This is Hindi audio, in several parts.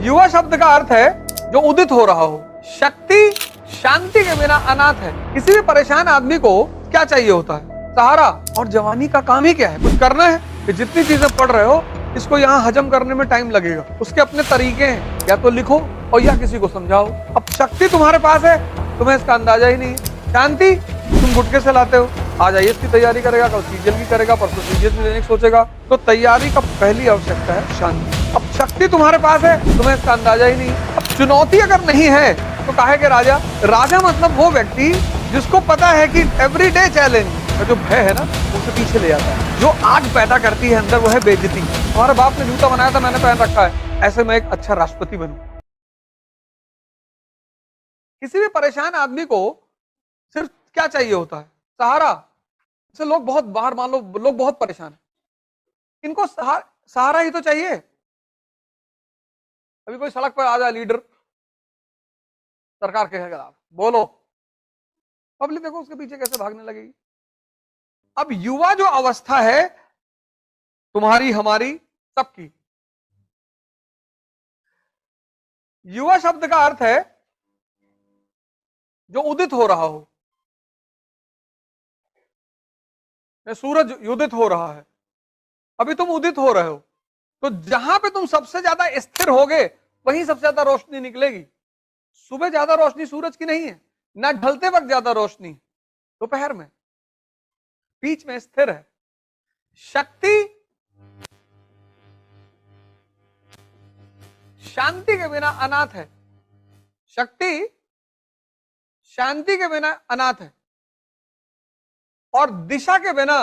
युवा शब्द का अर्थ है जो उदित हो रहा हो। शक्ति शांति के बिना अनाथ है। किसी भी परेशान आदमी को क्या चाहिए होता है? सहारा। और जवानी का काम ही क्या है? कुछ करना है कि जितनी चीजें पढ़ रहे हो इसको यहाँ हजम करने में टाइम लगेगा। उसके अपने तरीके हैं, या तो लिखो और या किसी को समझाओ। अब शक्ति तुम्हारे पास है, तुम्हें इसका अंदाजा ही नहीं है। शांति तुम गुटके से लाते हो। आज आईएएस की तैयारी करेगा, कल सीजीएल की करेगा, परसों सीजीएल में देने की सोचेगा। तो तैयारी का पहली आवश्यकता है शांति। अब शक्ति तुम्हारे पास है, तुम्हें इसका अंदाजा ही नहीं है। अब चुनौती अगर नहीं है तो काहे के राजा? राजा मतलब वो व्यक्ति जिसको पता है कि एवरीडे चैलेंज का जो भय है ना, उसे पीछे ले जाता है। जो आग पैदा करती है अंदर, वो है बेइज्जती। तुम्हारे बाप ने जूता बनाया था, मैंने पहन रखा है, ऐसे मैं एक अच्छा राष्ट्रपति बनूं। किसी भी परेशान आदमी को सिर्फ क्या चाहिए होता है? सहारा। जैसे लोग बहुत बाहर, मान लो लोग बहुत परेशान है, इनको सहारा ही तो चाहिए। अभी कोई सड़क पर आ जाए लीडर सरकार के खिलाफ, बोलो, पब्लिक देखो उसके पीछे कैसे भागने लगेगी। अब युवा जो अवस्था है तुम्हारी, हमारी, सबकी, युवा शब्द का अर्थ है जो उदित हो रहा हो। सूरज उदित हो रहा है, अभी तुम उदित हो रहे हो, तो जहां पे तुम सबसे ज्यादा स्थिर होगे वहीं सबसे ज्यादा रोशनी निकलेगी। सुबह ज्यादा रोशनी सूरज की नहीं है, ना ढलते वक्त ज्यादा रोशनी, दोपहर में, बीच में स्थिर है। शक्ति शांति के बिना अनाथ है। शक्ति शांति के बिना अनाथ है, और दिशा के बिना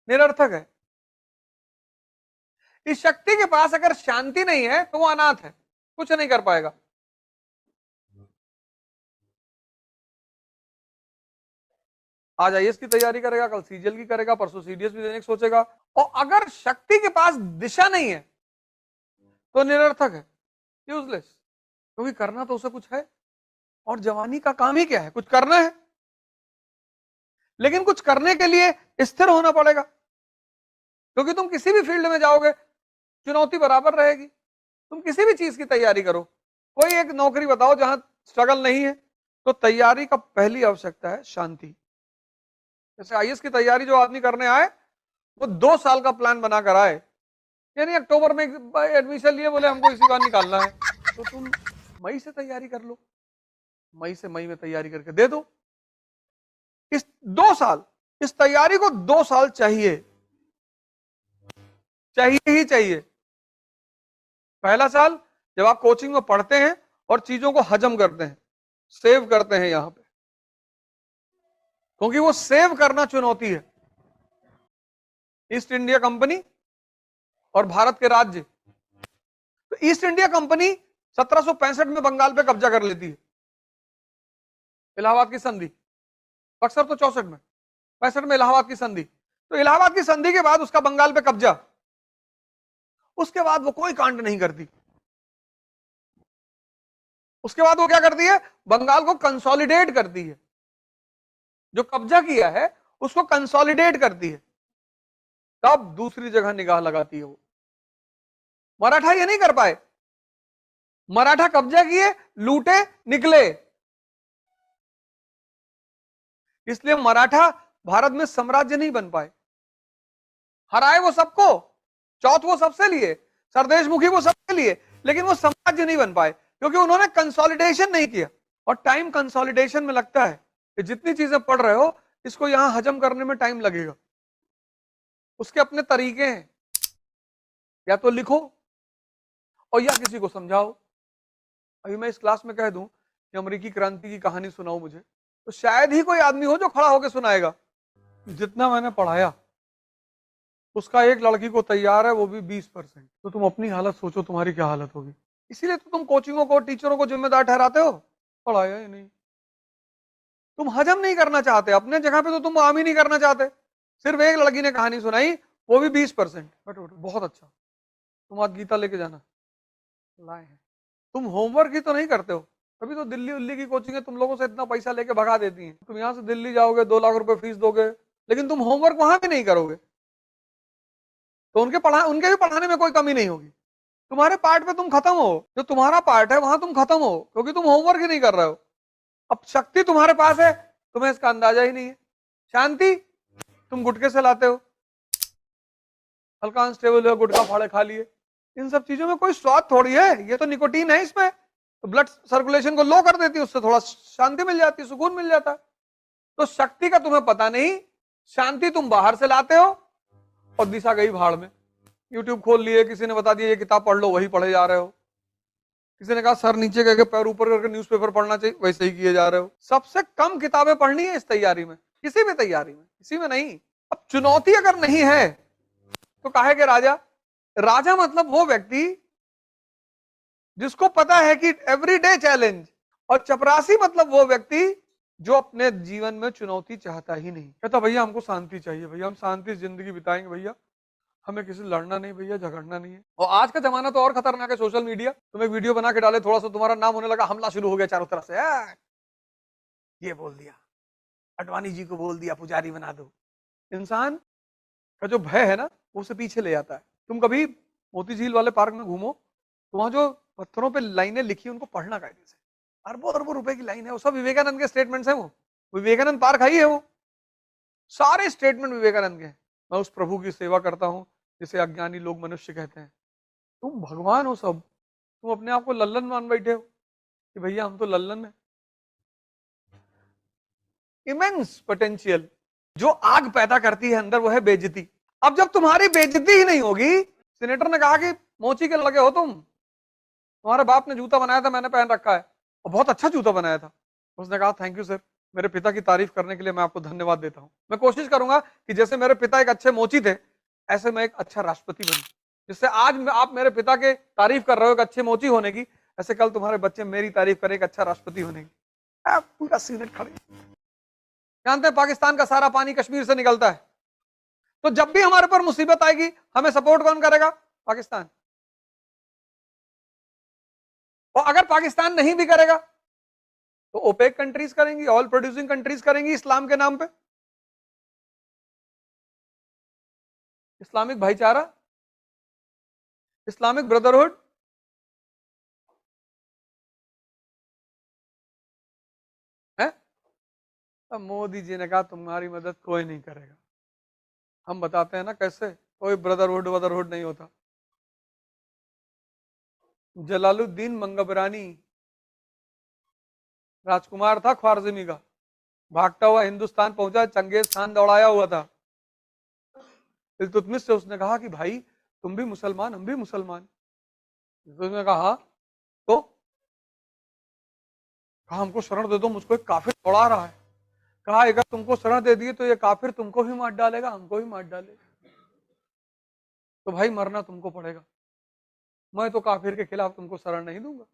निरर्थक है। इस शक्ति के पास अगर शांति नहीं है तो वो अनाथ है, कुछ नहीं कर पाएगा। आज आईएएस की तैयारी करेगा, कल सीजीएल की करेगा, परसों सीडीएस भी देने की सोचेगा। और अगर शक्ति के पास दिशा नहीं है तो निरर्थक है, यूजलेस। क्योंकि करना तो उसे कुछ है, और जवानी का काम ही क्या है? कुछ करना है। लेकिन कुछ करने के लिए स्थिर होना पड़ेगा, क्योंकि तुम किसी भी फील्ड में जाओगे चुनौती बराबर रहेगी। तुम किसी भी चीज की तैयारी करो, कोई एक नौकरी बताओ जहां स्ट्रगल नहीं है। तो तैयारी का पहली आवश्यकता है शांति। जैसे आईएएस की तैयारी जो आदमी करने आए, वो 2 साल का प्लान बनाकर आए। यानी अक्टूबर में एडमिशन लिए, बोले हमको इसी बार निकालना है, तो तुम मई से तैयारी कर लो, मई से मई में तैयारी करके दे दो। इस 2 साल, इस तैयारी को 2 साल चाहिए, चाहिए ही चाहिए। पहला साल जब आप कोचिंग में पढ़ते हैं और चीजों को हजम करते हैं, सेव करते हैं यहां पे, क्योंककि वो सेव करना चुनौती है। ईस्ट इंडिया कंपनी और भारत के राज्य, तो ईस्ट इंडिया कंपनी 1765 में बंगाल पे कब्जा कर लेती है, इलाहाबाद की संधि। बक्सर तो 64 में, 65 में इलाहाबाद की संधि। तो इलाहाबाद की संधि के बाद उसका बंगाल पे कब्जा, उसके बाद वो कोई कांड नहीं करती। उसके बाद वो क्या करती है? बंगाल को कंसोलिडेट करती है, जो कब्जा किया है उसको कंसोलिडेट करती है, तब दूसरी जगह निगाह लगाती है वो। मराठा ये नहीं कर पाए, मराठा कब्जा किए, लूटे, निकले, इसलिए मराठा भारत में साम्राज्य नहीं बन पाए। हराए वो सबको, चौथ वो सबसे लिए, सरदेशमुखी वो सबसे लिए, लेकिन वो साम्राज्य नहीं बन पाए, क्योंकि उन्होंने कंसोलिडेशन नहीं किया। और टाइम कंसोलिडेशन में लगता है कि जितनी चीजें पढ़ रहे हो इसको यहां हजम करने में टाइम लगेगा। उसके अपने तरीके हैं, या तो लिखो और या किसी को समझाओ। अभी मैं इस क्लास में कह दूं कि अमेरिकी क्रांति की कहानी सुनाओ मुझे, तो शायद ही कोई आदमी हो जो खड़ा होकर सुनाएगा। जितना मैंने पढ़ाया उसका एक लड़की को तैयार है, वो भी 20%। तो तुम अपनी हालत सोचो, तुम्हारी क्या हालत होगी। इसीलिए तो तुम कोचिंगों को, टीचरों को जिम्मेदार ठहराते हो, पढ़ाया ही नहीं। तुम हजम नहीं करना चाहते, अपने जगह पे तो तुम आम ही नहीं करना चाहते। सिर्फ एक लड़की ने कहानी सुनाई, वो भी 20%। बट बहुत अच्छा, तुम आज गीता लेके जाना, लाए हैं। तुम होमवर्क ही तो नहीं करते हो, अभी तो दिल्ली उल्ली की कोचिंग है, तुम लोगों से इतना पैसा लेके भगा देती हैं। तुम यहां से दिल्ली जाओगे, 2 लाख रुपए फीस दोगे, लेकिन तुम होमवर्क वहां भी नहीं करोगे। तो उनके भी पढ़ाने में कोई कमी नहीं होगी। तुम्हारे पार्ट पे तुम खत्म हो, जो तुम्हारा पार्ट है वहां तुम खत्म हो, क्योंकि तुम होमवर्क ही नहीं कर रहे हो। अब शक्ति तुम्हारे पास है, तुम्हें इसका अंदाजा ही नहीं है। शांति तुम गुटके से लाते हो, हल्का अनस्टेबल है, गुटखा फाड़े खा लिए। इन सब चीजों में कोई स्वाद थोड़ी है, ये तो निकोटीन है इसमें, तो ब्लड सर्कुलेशन को लो कर देती है, उससे थोड़ा शांति मिल जाती है, सुकून मिल जाता है। तो शक्ति का तुम्हें पता नहीं, शांति तुम बाहर से लाते हो और दिशा गई भाड़ में। यूट्यूब खोल लिए, किसी ने बता दिया ये किताब पढ़ लो, वही पढ़े जा रहे हो। किसी ने कहा सर नीचे करके पैर ऊपर करके न्यूज़पेपर पढ़ना चाहिए, वैसे ही किए जा रहे हो। सबसे कम किताबें पढ़नी है इस तैयारी में, किसी भी तैयारी में, किसी में नहीं। अब चुनौती अगर नहीं है तो काहे के राजा? राजा मतलब वो व्यक्ति जिसको पता है कि एवरीडे चैलेंज, और चपरासी मतलब वो व्यक्ति जो अपने जीवन में चुनौती चाहता ही नहीं। कहता भैया हमको शांति चाहिए, भैया हम शांति से जिंदगी बिताएंगे, भैया हमें किसी लड़ना नहीं, भैया झगड़ना नहीं है। और आज का जमाना तो और खतरनाक है, सोशल मीडिया। तुम एक वीडियो बना के डाले, थोड़ा सा तुम्हारा नाम होने लगा, हमला शुरू हो गया चारों तरफ से, ये बोल दिया, अडवाणी जी को बोल दिया पुजारी बना दो। इंसान का जो भय है ना, वो उसे पीछे ले जाता है। तुम कभी मोती झील वाले पार्क में घूमो तो वहां जो पत्थरों पे लाइनें लिखी उनको पढ़ना कायदे से, अरबों अरबों रुपए की लाइन है, वो सब विवेकानंद के स्टेटमेंट्स हैं। वो विवेकानंद पार्क ही है, वो सारे स्टेटमेंट विवेकानंद के हैं। मैं उस प्रभु की सेवा करता हूं जिसे अज्ञानी लोग मनुष्य कहते हैं। तुम भगवान हो सब, तुम अपने आप को लल्लन मान बैठे हो कि भैया हम तो लल्लन है। इमेंस पोटेंशियल जो आग पैदा करती है अंदर, वो है बेइज्जती। अब जब तुम्हारी बेइज्जती ही नहीं होगी, सीनेटर ने कहा कि मोची के लगे हो तुम, तुम्हारे बाप ने जूता बनाया था, मैंने पहन रखा है, और बहुत अच्छा जूता बनाया था। उसने कहा थैंक यू सर, मेरे पिता की तारीफ करने के लिए मैं आपको धन्यवाद देता हूं। मैं कोशिश करूंगा कि जैसे मेरे पिता एक अच्छे मोची थे, ऐसे मैं एक अच्छा राष्ट्रपति बनूं, जिससे आज आप मेरे पिता के तारीफ कर रहे हो एक अच्छे मोची होने की, ऐसे कल तुम्हारे बच्चे मेरी तारीफ करें एक अच्छा राष्ट्रपति होने की। पूरा सीनेट खड़े। जानते हैं पाकिस्तान का सारा पानी कश्मीर से निकलता है, तो जब भी हमारे पर मुसीबत आएगी हमें सपोर्ट कौन करेगा? पाकिस्तान। और अगर पाकिस्तान नहीं भी करेगा तो ओपेक कंट्रीज करेंगी, ऑयल प्रोड्यूसिंग कंट्रीज करेंगी, इस्लाम के नाम पे, इस्लामिक भाईचारा, इस्लामिक ब्रदरहुड। है? अब मोदी जी ने कहा तुम्हारी मदद कोई नहीं करेगा। हम बताते हैं ना कैसे, कोई ब्रदरहुड नहीं होता। जलालुद्दीन मंगबरानी राजकुमार था ख्वारज़मी का, भागता हुआ हिंदुस्तान पहुंचा, चंगेज खान दौड़ाया हुआ था। इल्तुतमिश से उसने कहा कि भाई तुम भी मुसलमान, हम भी मुसलमान। उसने कहा तो कहा हमको शरण दे दो, मुझको एक काफिर दौड़ा रहा है। कहा अगर तुमको शरण दे दिए तो ये काफिर तुमको भी मार डालेगा, हमको भी मार डालेगा, तो भाई मरना तुमको पड़ेगा। मैं तो काफिर के खिलाफ तुमको शरण नहीं दूंगा।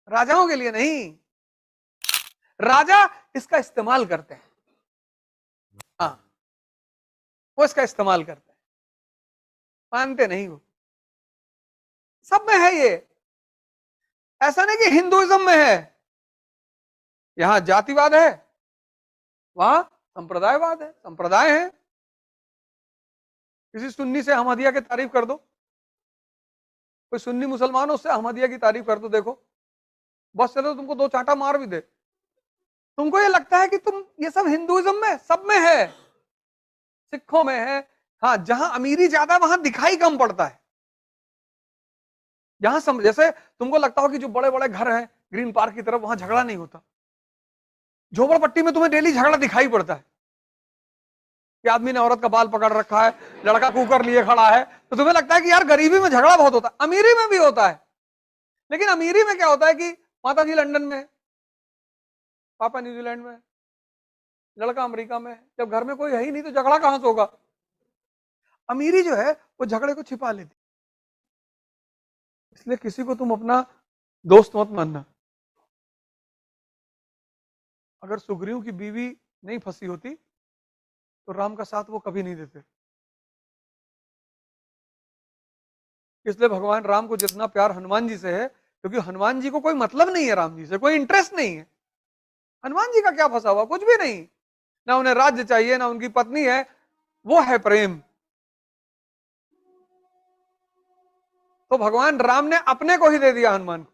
राजाओं के लिए नहीं, राजा इसका इस्तेमाल करते हैं। हाँ, वो इसका इस्तेमाल करते हैं, मानते नहीं वो। सब में है ये, ऐसा नहीं कि हिंदुइज्म में है। यहां जातिवाद है, वहां संप्रदायवाद है, संप्रदाय है। किसी सुन्नी से अहमदिया की तारीफ कर दो, कोई सुन्नी मुसलमान उससे अहमदिया की तारीफ कर दो, देखो बस चलो तुमको दो चांटा मार भी दे। तुमको ये लगता है कि तुम ये सब हिंदुइज्म में, सब में है, सिखों में है। हाँ, जहां अमीरी ज्यादा वहां दिखाई कम पड़ता है। जहां जैसे तुमको लगता हो कि जो बड़े बड़े घर हैं ग्रीन पार्क की तरफ, वहां झगड़ा नहीं होता। झोपड़पट्टी में तुम्हें डेली झगड़ा दिखाई पड़ता है कि आदमी ने औरत का बाल पकड़ रखा है, लड़का कुकर लिए खड़ा है, तो तुम्हें लगता है कि यार गरीबी में झगड़ा बहुत होता है। अमीरी में भी होता है, लेकिन अमीरी में क्या होता है कि माता जी लंदन में, पापा न्यूजीलैंड में, लड़का अमेरिका में, जब घर में कोई है ही नहीं तो झगड़ा कहां से होगा। अमीरी जो है वो झगड़े को छिपा लेती। इसलिए किसी को तुम अपना दोस्त मत मानना। अगर सुग्रीव की बीवी नहीं फंसी होती तो राम का साथ वो कभी नहीं देते। इसलिए भगवान राम को जितना प्यार हनुमान जी से है, क्योंकि हनुमान जी को कोई मतलब नहीं है राम जी से, कोई इंटरेस्ट नहीं है। हनुमान जी का क्या फंसा हुआ? कुछ भी नहीं, ना उन्हें राज्य चाहिए, ना उनकी पत्नी है, वो है प्रेम। तो भगवान राम ने अपने को ही दे दिया हनुमान को।